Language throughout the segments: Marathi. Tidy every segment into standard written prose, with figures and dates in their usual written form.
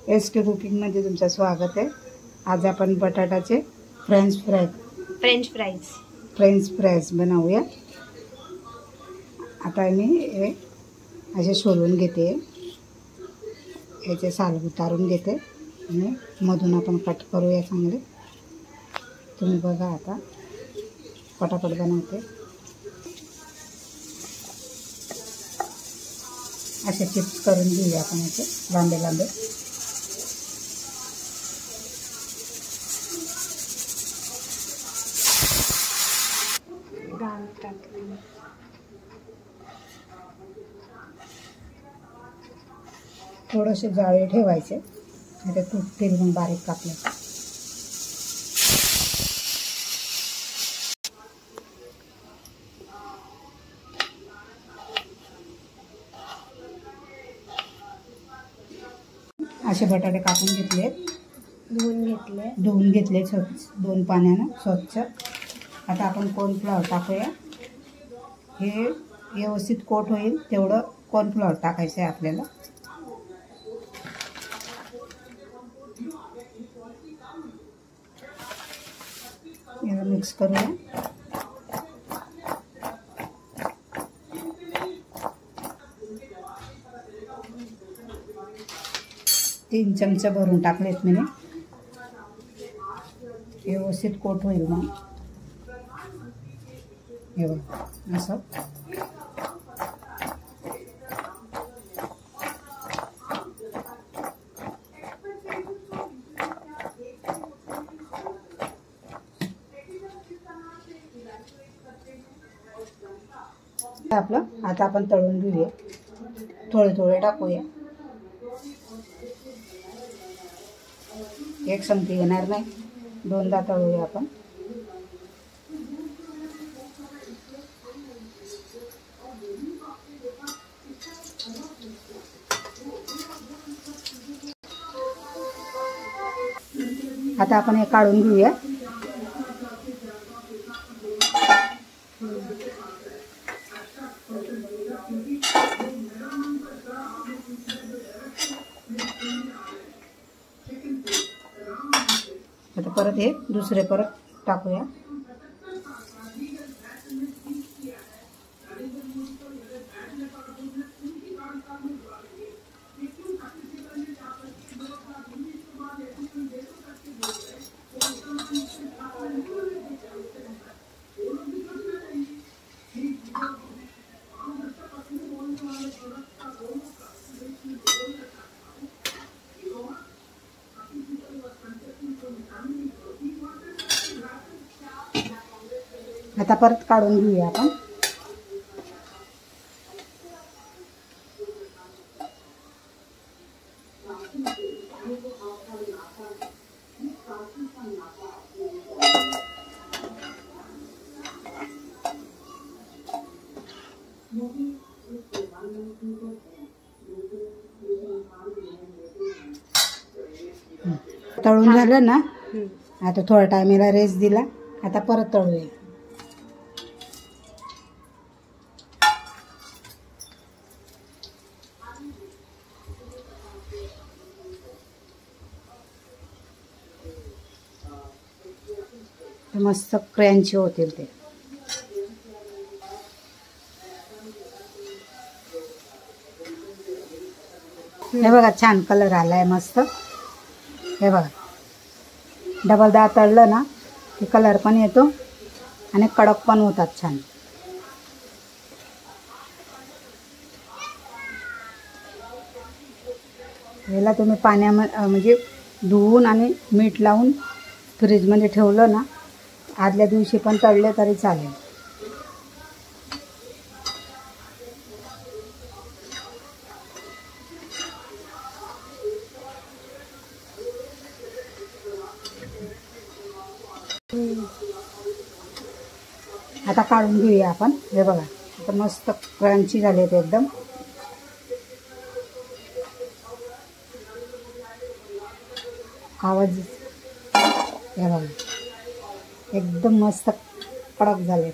SK कुकिंगमध्ये तुमचं स्वागत आहे। आज आपण बटाट्याचे फ्रेंच फ्राईज बनवूया। आता मी हे असे सोलून घेते, याचे साल उतारून घेते आणि मधून आपण कट करूया चांगले। तुम्ही बघा आता पटापट बनवते। असे चिप्स करून घेऊया आपण, याचे लांबे लांबे। थोडेसे जाळे ठेवायचे, ते तुटतील मग बारीक कापले। असे बटाटे कापून घेतले, धुवून घेतले स्वच्छ 2 पाण्यानं स्वच्छ। आता आपण कॉर्नफ्लॉवर टाकूया। हे व्यवस्थित कोट होईल तेवढं कॉर्नफ्लॉवर टाकायचं आहे आपल्याला। याला मिक्स करूया। तीन चमचे भरून टाकलेत मी, व्यवस्थित कोट होईल मग। हे बघा असं। आपलं आता आपण तळून घेऊया, थोडे थोडे टाकूया, एक संगती येणार नाही, 2दा तळूया आपण। आता आपण हे काढून घेऊया। आता परत हे दुसरे परत टाकूया। आता परत काढून घेऊया आपण। तळून झालं ना, आता थोडा टाइमला रेस्ट दिला, आता परत तळूया। मस्त क्रंची होतील ते। हे बघा छान कलर आलाय मस्त। हे बघा डबलदा तळलं ना की कलर पण येतो आणि कडक पण होतात छान। याला तुम्ही पाण्यामध्ये म्हणजे धुवून आणि मीठ लावून फ्रीजमध्ये ठेवलं ना, आदल्या दिवशी पण तळले तरी चालेल। आता काढून घेऊया आपण। हे बघा आता मस्त क्रंची झाले ते एकदम। आवाज हे बघा एकदम मस्त कडक झाले।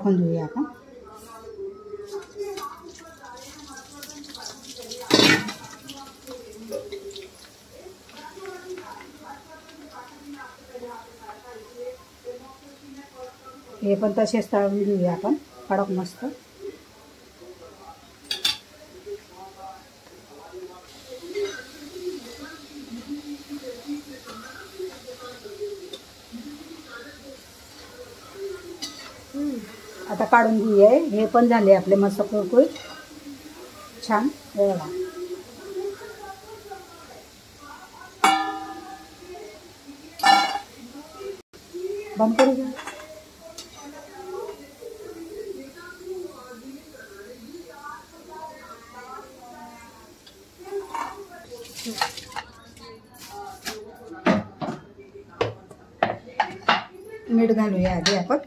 टाकून घेऊया आपण. हे पण तसेच तळून घेऊया आपण कडक मस्त. आता काढून घेऊया. हे पण झाले आपले मस्त कुरकुरीत छान. बघा बंद करू द्या. मीठ घालूया आधी आपण.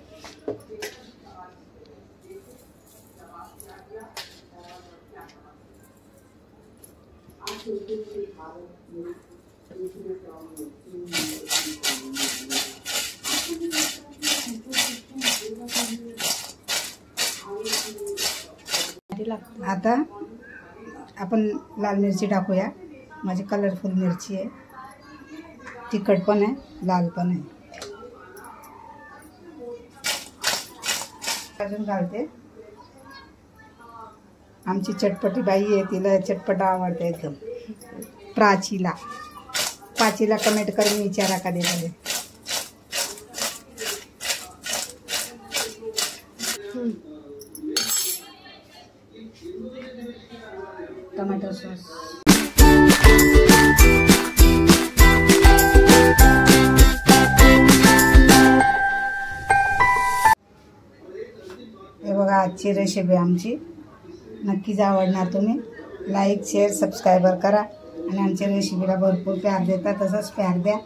आता आपण लाल मिरची टाकूया. माझी कलरफुल मिरची आहे, तिखट पण आहे लाल पण आहे. अजून घालते. आमची चटपटी बाई आहे, तिला चटपटा आवडते एकदम. पाचीला कमेंट करून विचारा कधी. टमाटर सॉस. हे बघा आजची रेसिपी आमची. नक्कीच आवडणार. तुम्ही लाईक शेअर सबस्क्राईबर करा आणि आमच्या रेसिपीला भरपूर प्यार देता. तसंच प्यार द्या.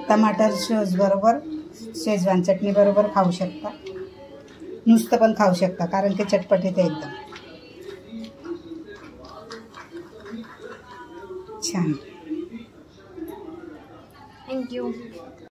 टमाटर सॉस बरोबर शेजवान चटणी बरोबर खाऊ शकता. नुसतं पण खाऊ शकता कारण की चटपटीत एकदम छान.